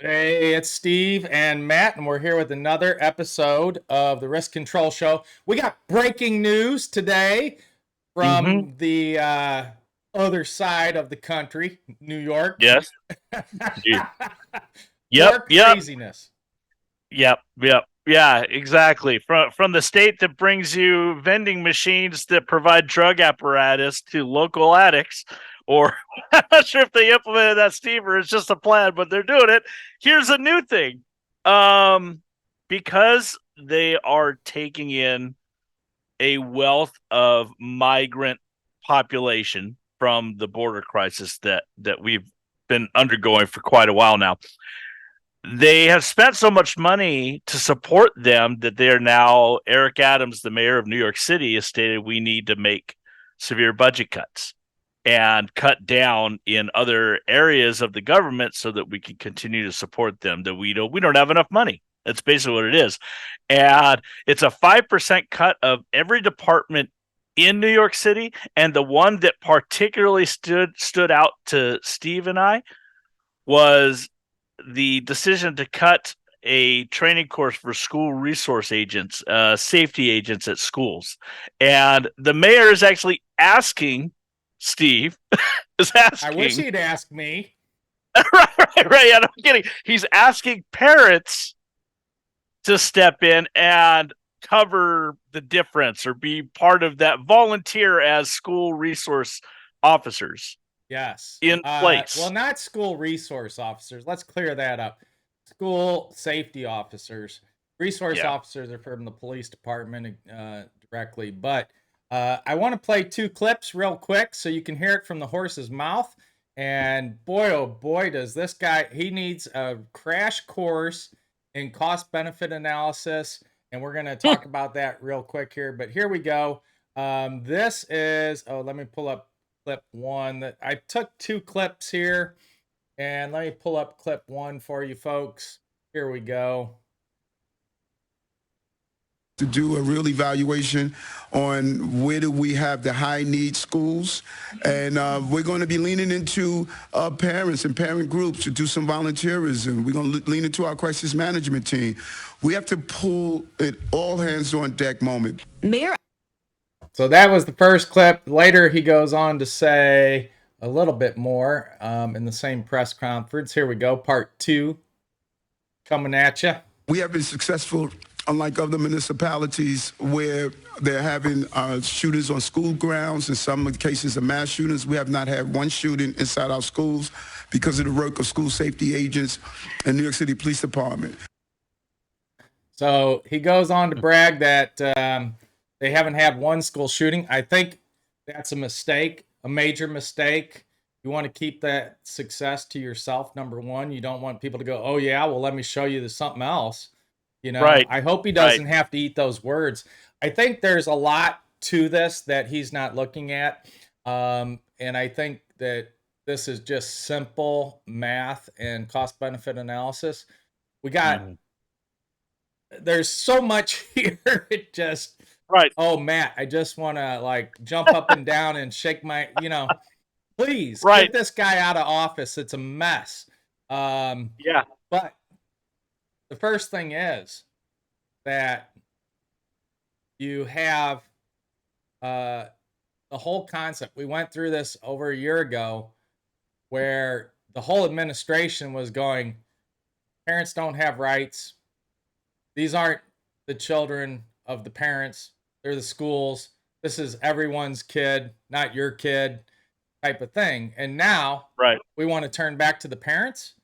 Hey, it's Steve and Matt, and we're here with another episode of the Risk Control Show. We got breaking news today Hmm. from the other side of the country, New York. Yes. Ye- Yep. More Yep. craziness. Yep. Yep. Yeah. Exactly. From the state that brings you vending machines that provide drug apparatus to local addicts, or I'm not sure if they implemented that, Steve, or it's just a plan, but they're doing it. Here's a new thing. Um, because they are taking in a wealth of migrant population from the border crisis that we've been undergoing for quite a while now. They have spent so much money to support them that they are now, Eric Adams, the mayor of New York City, has stated we need to make severe budget cuts and cut down in other areas of the government so that we can continue to support them. That we don't have enough money. That's basically what it is. And it's a 5% cut of every department in New York City. And the one that particularly stood out to Steve and I was the decision to cut a training course for school resource agents, safety agents at schools. And the mayor is actually asking, Steve is I wish asking, he'd ask me. right, yeah, no kidding. He's asking parents to step in and cover the difference or be part of that, volunteer as school resource officers Yes. in Well, place. not school resource officers. Let's clear that up. School safety officers. Resource Yeah. officers are from the police department directly. But I want to play two clips real quick so you can hear it from the horse's mouth. And boy, oh boy, does this guy, he needs a crash course in cost benefit analysis. And we're going to talk about that real quick here. But here we go. This is, oh, let me pull up clip one. That I took two clips here, and let me pull up clip one for you folks. Here we go. To do a real evaluation on where do we have the high need schools, and we're going to be leaning into parents and parent groups to do some volunteerism. We're going to lean into our crisis management team. We have to pull it all hands on deck moment. Mayor. So that was the first clip. Later, he goes on to say a little bit more in the same press conference. Here we go, part two coming at you. We have been successful, unlike other municipalities where they're having shootings on school grounds. In some cases, of mass shootings. We have not had one shooting inside our schools because of the work of school safety agents and New York City Police Department. So he goes on to brag that they haven't had one school shooting. I think that's a mistake, a major mistake. You want to keep that success to yourself, number one. You don't want people to go, oh, yeah, well, let me show you there's something else. Right. I hope he Right. doesn't have to eat those words. I think there's a lot to this that he's not looking at. And I think that this is just simple math and cost benefit analysis. We got Mhm. there's so much here. It just, Right. oh, Matt, I just want to like jump up and down and shake my, please Right. get this guy out of office. It's a mess. Um, Yeah. but the first thing is that you have uh, the whole concept. We went through this over a year ago where the whole administration was going, parents don't have rights. These aren't the children of the parents, they're the schools. This is everyone's kid, not your kid, type of thing. And now Right. we want to turn back to the parents.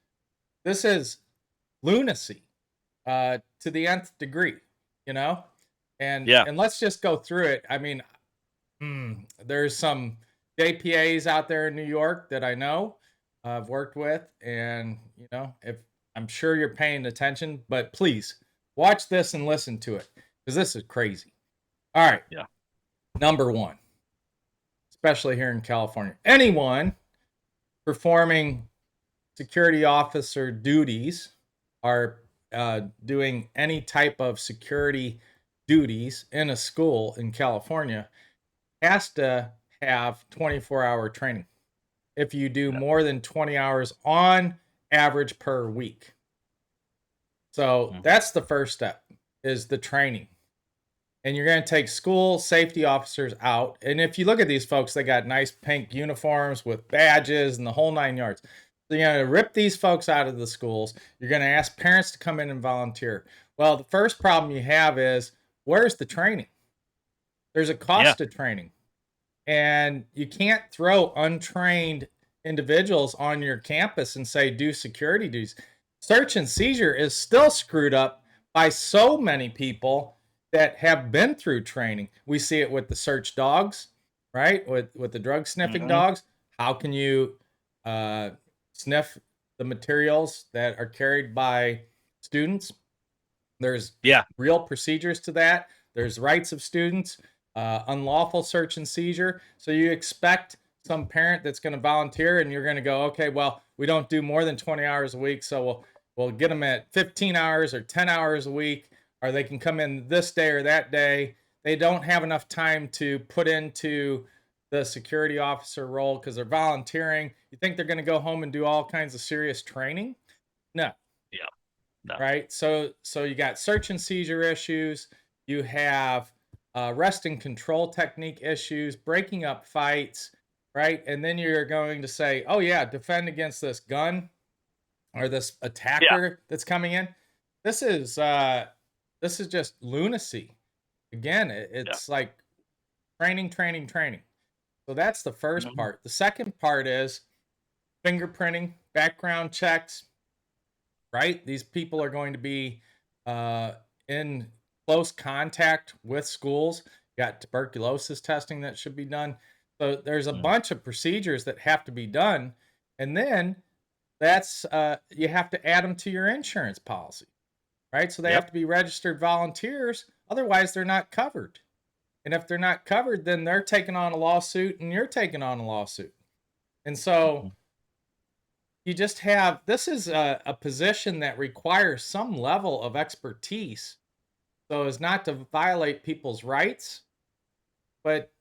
This is lunacy to the nth degree, you know? And Yeah. and let's just go through it. I mean, there's some JPAs out there in New York that I know I've worked with, and if I'm sure you're paying attention, but please watch this and listen to it because this is crazy. All right, Yeah. number one, especially here in California, anyone performing security officer duties are doing any type of security duties in a school in California has to have 24-hour training if you do Yeah. more than 20 hours on average per week. So that's the first step, is the training. And you're going to take school safety officers out. And if you look at these folks, they got nice pink uniforms with badges and the whole 9 yards. So you're going to rip these folks out of the schools. You're going to ask parents to come in and volunteer. Well, the first problem you have is, where's the training? There's a cost to training. And you can't throw untrained individuals on your campus and say, do security duties. Search and seizure is still screwed up by so many people that have been through training. We see it with the search dogs, right? With the drug sniffing dogs. How can you sniff the materials that are carried by students? There's real procedures to that. There's rights of students, unlawful search and seizure. So you expect some parent that's going to volunteer, and you're going to go, okay, well, we don't do more than 20 hours a week, so we'll get them at 15 hours or 10 hours a week, or they can come in this day or that day. They don't have enough time to put into the security officer role because they're volunteering. You think they're going to go home and do all kinds of serious training? No. Yeah. No. Right. So you got search and seizure issues. You have arrest and control technique issues, breaking up fights, right? And then you're going to say, oh yeah, defend against this gun or this attacker that's coming in. This is just lunacy. Again, it's like training. So that's the first part. The second part is fingerprinting, background checks, right? These people are going to be in close contact with schools. You got tuberculosis testing that should be done. So there's a bunch of procedures that have to be done. And then that's you have to add them to your insurance policy, right? So they have to be registered volunteers. Otherwise, they're not covered. And if they're not covered, then they're taking on a lawsuit and you're taking on a lawsuit. And so you just have, this is a position that requires some level of expertise so as not to violate people's rights, but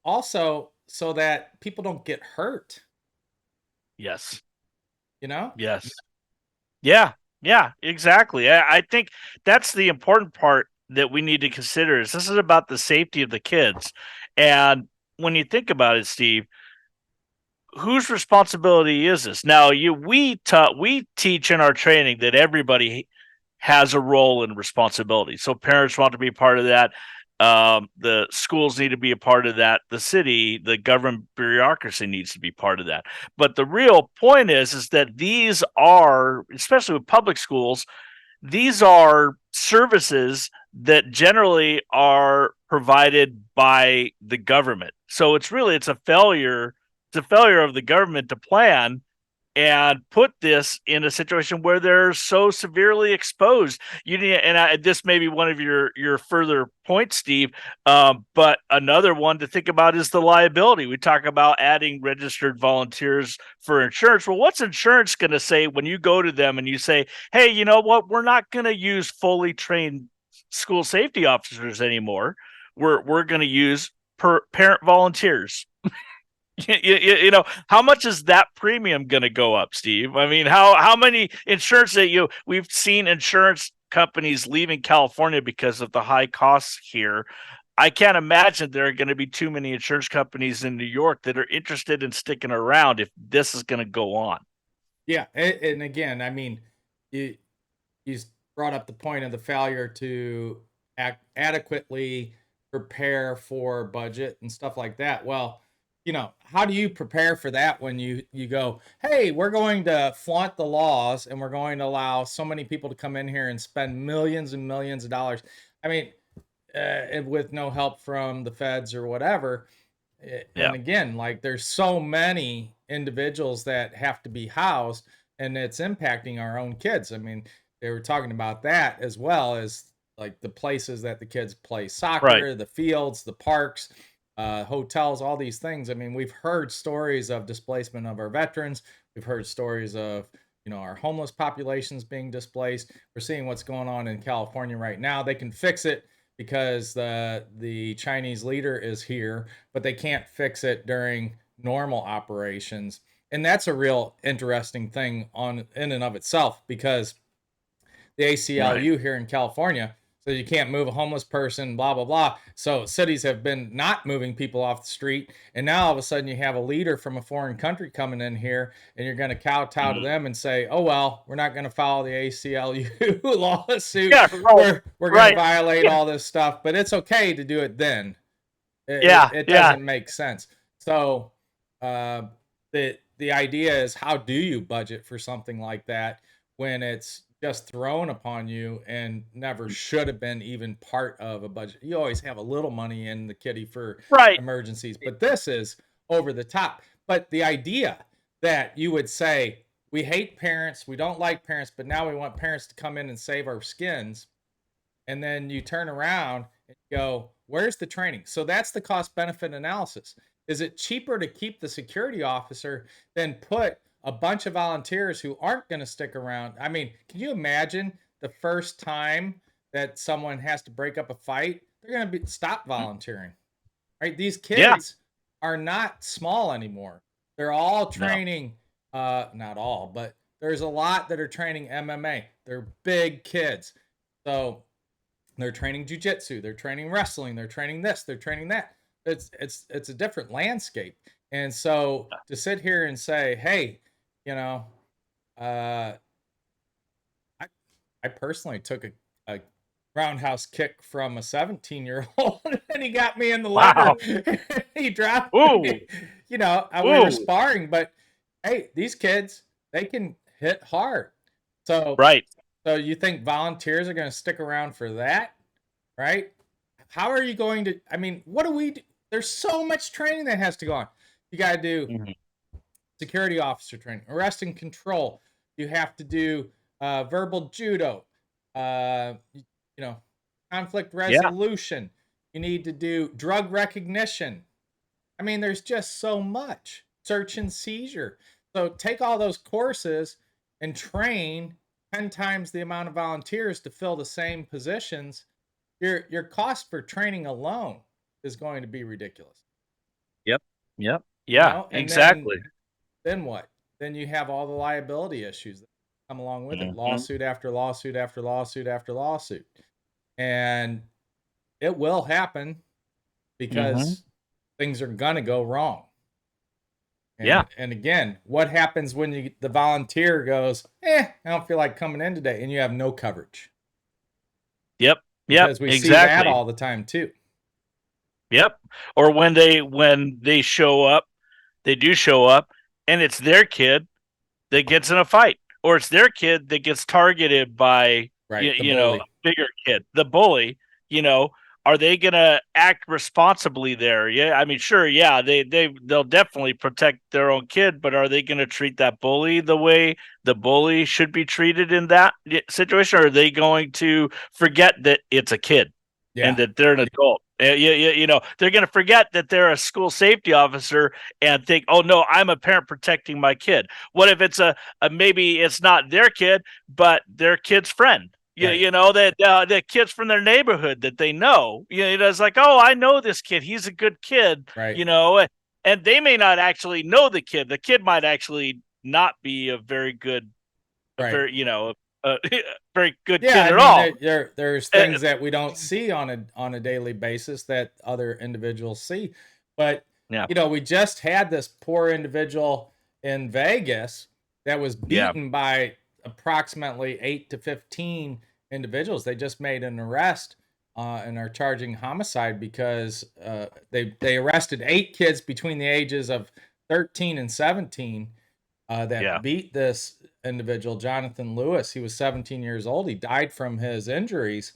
also so that people don't get hurt. Yes. You know? Yes. Yeah, exactly. I think that's the important part that we need to consider is this is about the safety of the kids. And when you think about it, Steve, whose responsibility is this? Now, we teach in our training that everybody has a role and responsibility. So parents want to be part of that. The schools need to be a part of that. The city, the government bureaucracy needs to be part of that. But the real point is that these are, especially with public schools, these are services that generally are provided by the government. So it's a failure. It's a failure of the government to plan and put this in a situation where they're so severely exposed. This may be one of your further points, Steve, but another one to think about is the liability. We talk about adding registered volunteers for insurance. Well, what's insurance going to say when you go to them and you say, hey, you know what? We're not going to use fully trained school safety officers anymore. We're going to use parent volunteers. You know, how much is that premium going to go up, Steve? I mean, how many insurance that we've seen insurance companies leaving California because of the high costs here. I can't imagine there are going to be too many insurance companies in New York that are interested in sticking around if this is going to go on. Yeah, and again, I mean, you brought up the point of the failure to adequately prepare for budget and stuff like that. Well, you know, how do you prepare for that when you go, hey, we're going to flaunt the laws and we're going to allow so many people to come in here and spend millions and millions of dollars? I mean, with no help from the feds or whatever. And again, like there's so many individuals that have to be housed and it's impacting our own kids. I mean, they were talking about that as well as like the places that the kids play soccer, the fields, the parks, hotels, all these things. I mean, we've heard stories of displacement of our veterans. We've heard stories of, you know, our homeless populations being displaced. We're seeing what's going on in California right now. They can fix it because the Chinese leader is here, but they can't fix it during normal operations. And that's a real interesting thing in and of itself, because the ACLU here in California. So you can't move a homeless person, blah, blah, blah. So cities have been not moving people off the street. And now all of a sudden you have a leader from a foreign country coming in here, and you're going to kowtow to them and say, oh, well, we're not going to follow the ACLU lawsuit. Yeah, right. We're going to violate all this stuff, but it's okay to do it then. It doesn't make sense. So the idea is, how do you budget for something like that when it's just thrown upon you and never should have been even part of a budget? You always have a little money in the kitty for emergencies, but this is over the top. But the idea that you would say, we hate parents, we don't like parents, but now we want parents to come in and save our skins. And then you turn around and go, where's the training? So that's the cost benefit analysis. Is it cheaper to keep the security officer than put a bunch of volunteers who aren't going to stick around? I mean, can you imagine the first time that someone has to break up a fight? They're going to stop volunteering, right? These kids are not small anymore. They're all training, not all, but there's a lot that are training MMA. They're big kids. So they're training jiu-jitsu, they're training wrestling, they're training this, they're training that. It's a different landscape. And so to sit here and say, hey, you know, I personally took a roundhouse kick from a 17-year-old and he got me in the liver. He dropped me. You know, we were sparring, but hey, these kids, they can hit hard. So so you think volunteers are going to stick around for that, right? How are you going to, I mean, what do we do? There's so much training that has to go on. You got to do security officer training, arrest and control. You have to do verbal judo, you know, conflict resolution. You need to do drug recognition. I mean, there's just so much. Search and seizure. So take all those courses and train 10 times the amount of volunteers to fill the same positions. Your cost for training alone is going to be ridiculous. Yep. Yeah, you know? Exactly. Then what? Then you have all the liability issues that come along with it. Lawsuit after lawsuit after lawsuit after lawsuit. And it will happen because things are going to go wrong. And, and again, what happens when the volunteer goes, I don't feel like coming in today, and you have no coverage? Because we see that all the time too. Or when they show up, they do show up, and it's their kid that gets in a fight, or it's their kid that gets targeted by you know, a bigger kid, the bully. You know, are they going to act responsibly there? Yeah, I mean, sure, they'll definitely protect their own kid, but are they going to treat that bully the way the bully should be treated in that situation? Or are they going to forget that it's a kid and that they're an adult? You know, they're going to forget that they're a school safety officer and think, oh no, I'm a parent protecting my kid. What if it's maybe it's not their kid, but their kid's friend? You know, that the kids from their neighborhood that they know, you know, it's like, oh, I know this kid. He's a good kid, you know, and they may not actually know the kid. The kid might actually not be a very good, very good kid at all. There's things that we don't see on a daily basis that other individuals see. But, you know, we just had this poor individual in Vegas that was beaten by approximately 8 to 15 individuals. They just made an arrest and are charging homicide because they arrested 8 kids between the ages of 13 and 17 that beat this individual, Jonathan Lewis. He was 17 years old. He died from his injuries.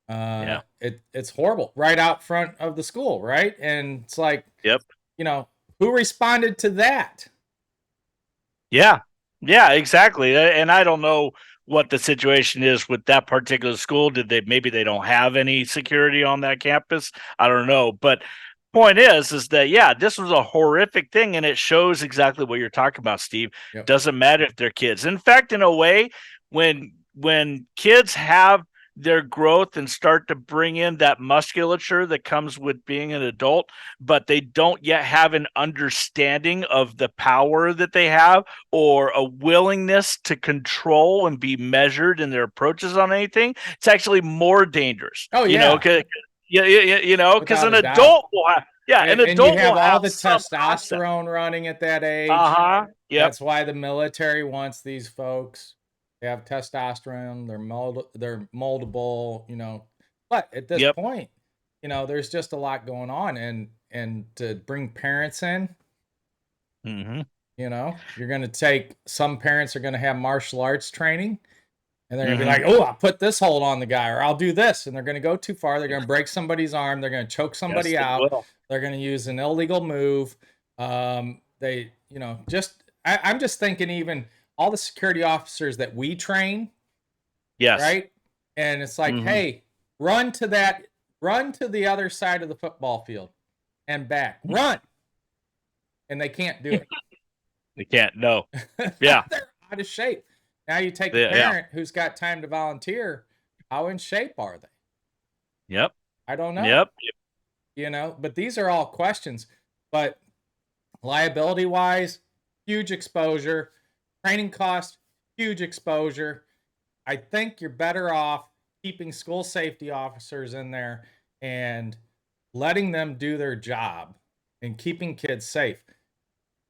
It's horrible, right out front of the school, right? And it's like, you know, who responded to that? Yeah, exactly. And I don't know what the situation is with that particular school. Maybe they don't have any security on that campus? I don't know. But point is that, this was a horrific thing, and it shows exactly what you're talking about, Steve. Doesn't matter if they're kids. In fact, in a way, when kids have their growth and start to bring in that musculature that comes with being an adult, but they don't yet have an understanding of the power that they have or a willingness to control and be measured in their approaches on anything, it's actually more dangerous. Oh You know, yeah, because without an a doubt. adult will have, yeah, an And you adult have will all have the some concept. testosterone running at that age. Uh-huh. Yep. That's why the military wants these folks. They have testosterone. They're moldable. But at this Yep. point, there's just a lot going on, and to bring parents in, Mm-hmm. you're going to take. Some parents are going to have martial arts training, and they're going to be Mm-hmm. like, "Oh, I'll put this hold on the guy, or I'll do this," and they're going to go too far. They're going to break somebody's arm. They're going to choke Yes, somebody they out. will. They're going to use an illegal move. I'm just thinking, even all the security officers that we train, Yes. right? And it's like, Mhm. hey, run to the other side of the football field and back, run, and they can't do it. They can't. No. Yeah. They're out of shape. Now you take Yeah. a parent who's got time to volunteer. How in shape are they? Yep. I don't know. Yep. But these are all questions. But liability wise, huge exposure. Training cost, huge exposure. I think you're better off keeping school safety officers in there and letting them do their job and keeping kids safe.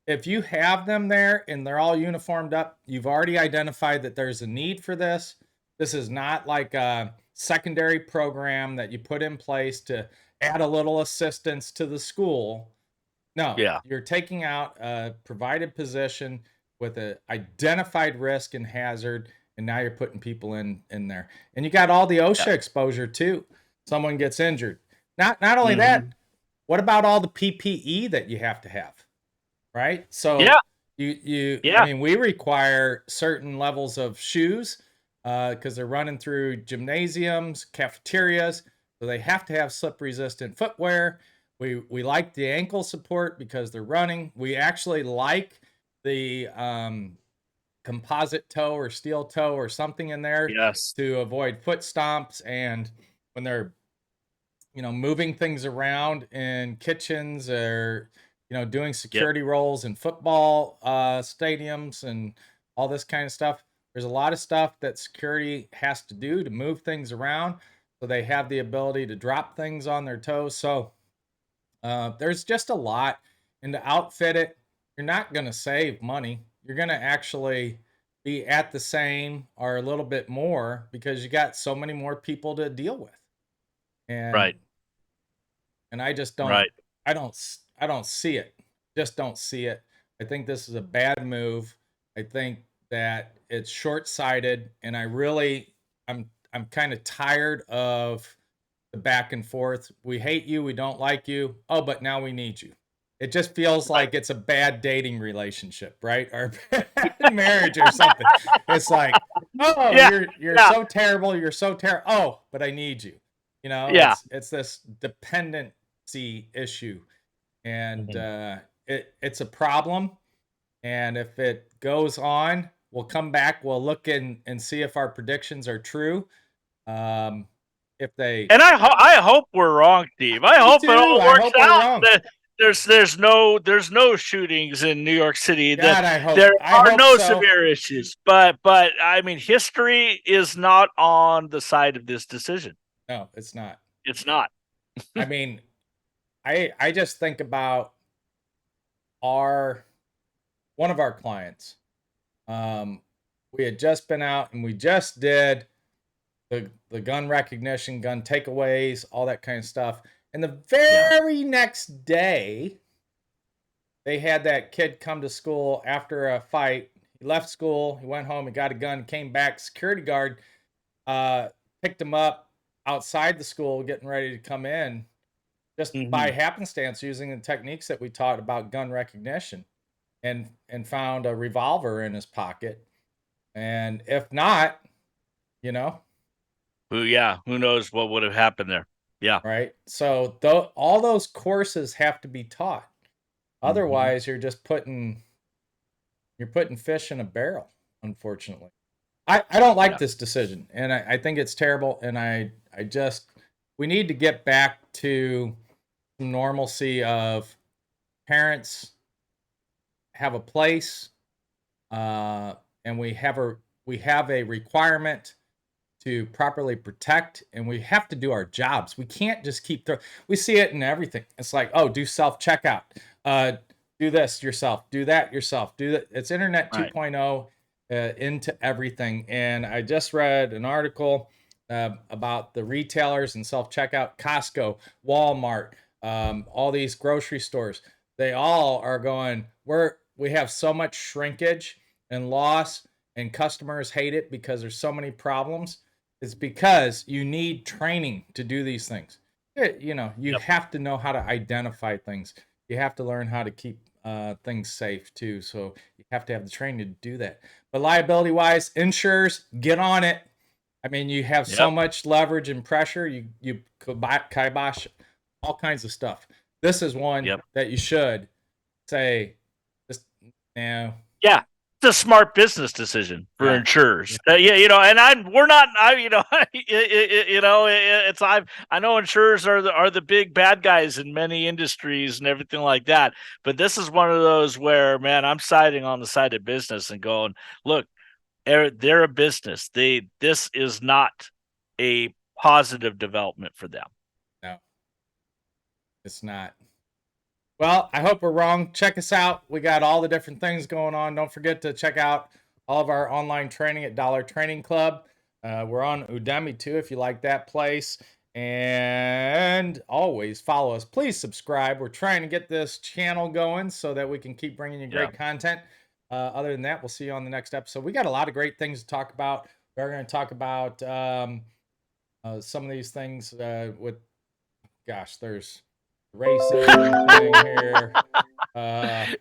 If you have them there and they're all uniformed up, you've already identified that there's a need for this. This is not like a secondary program that you put in place to add a little assistance to the school. No, Yeah. you're taking out a provided position with an identified risk and hazard, and now you're putting people in there. And you got all the OSHA exposure too. Someone gets injured. Not only that, what about all the PPE that you have to have? Right? So Yeah. I mean, we require certain levels of shoes because they're running through gymnasiums, cafeterias, so they have to have slip resistant footwear. We like the ankle support because they're running. We actually like the composite toe or steel toe or something in there to avoid foot stomps, and when they're moving things around in kitchens or doing security roles in football stadiums and all this kind of stuff. There's a lot of stuff that security has to do to move things around, so they have the ability to drop things on their toes. So there's just a lot, and to outfit it, you're not going to save money. You're going to actually be at the same or a little bit more because you got so many more people to deal with. And and I just don't I don't see it. Just don't see it. I think this is a bad move. I think that it's short-sighted, and I'm kind of tired of the back and forth. We hate you, we don't like you. Oh, but now we need you. It just feels like it's a bad dating relationship, right? Or marriage or something. It's like, oh, you're so terrible, you're so terrible. Oh, but I need you. It's this dependency issue, and it's a problem. And if it goes on, we'll come back. We'll look and see if our predictions are true. If they and I hope we're wrong, Steve. I hope it all works out. There's no shootings in New York City. God, I hope there are no so. severe issues. But I mean, history is not on the side of this decision. No, it's not. It's not. I mean, I just think about one of our clients. We had just been out and we just did the gun recognition, gun takeaways, all that kind of stuff. And the very next day, they had that kid come to school after a fight. He left school, he went home, he got a gun, came back. Security guard picked him up outside the school, getting ready to come in, just by happenstance, using the techniques that we taught about gun recognition, and found a revolver in his pocket. And if not, who knows what would have happened there. Yeah. Right. So all those courses have to be taught. Otherwise, you're just putting fish in a barrel, unfortunately. I don't like Yeah. this decision, and I think it's terrible. And we need to get back to some normalcy of parents have a place, and we have a requirement to properly protect, and we have to do our jobs. We can't just keep we see it in everything. It's like, oh, do self checkout, do this yourself, do that yourself, do that. It's internet Right. 2.0 into everything. And I just read an article about the retailers and self checkout. Costco, Walmart, all these grocery stores, they all are going, we have so much shrinkage and loss, and customers hate it because there's so many problems. It's because you need training to do these things. You Yep. have to know how to identify things. You have to learn how to keep things safe too. So you have to have the training to do that. But liability wise, insurers, get on it. I mean, you have so Yep. much leverage and pressure. You kibosh all kinds of stuff. This is one Yep. that you should say, just now. Yeah. It's a smart business decision for Yeah. insurers. Yeah, and we're not, it's I know insurers are the big bad guys in many industries and everything like that. But this is one of those where, man, I'm siding on the side of business and going, look, they're a business. This is not a positive development for them. No, it's not. Well, I hope we're wrong. Check us out. We got all the different things going on. Don't forget to check out all of our online training at Dollar Training Club. We're on Udemy too, if you like that place. And always follow us. Please subscribe. We're trying to get this channel going so that we can keep bringing you great content. Other than that, we'll see you on the next episode. We got a lot of great things to talk about. We're going to talk about some of these things there's racism thing here.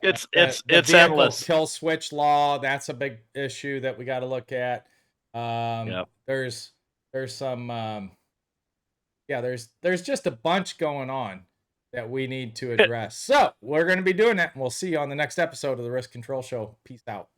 It's the vehicle endless. kill switch law. That's a big issue that we got to look at. There's some there's just a bunch going on that we need to address. So we're going to be doing that, and we'll see you on the next episode of the Risk Control Show. Peace out.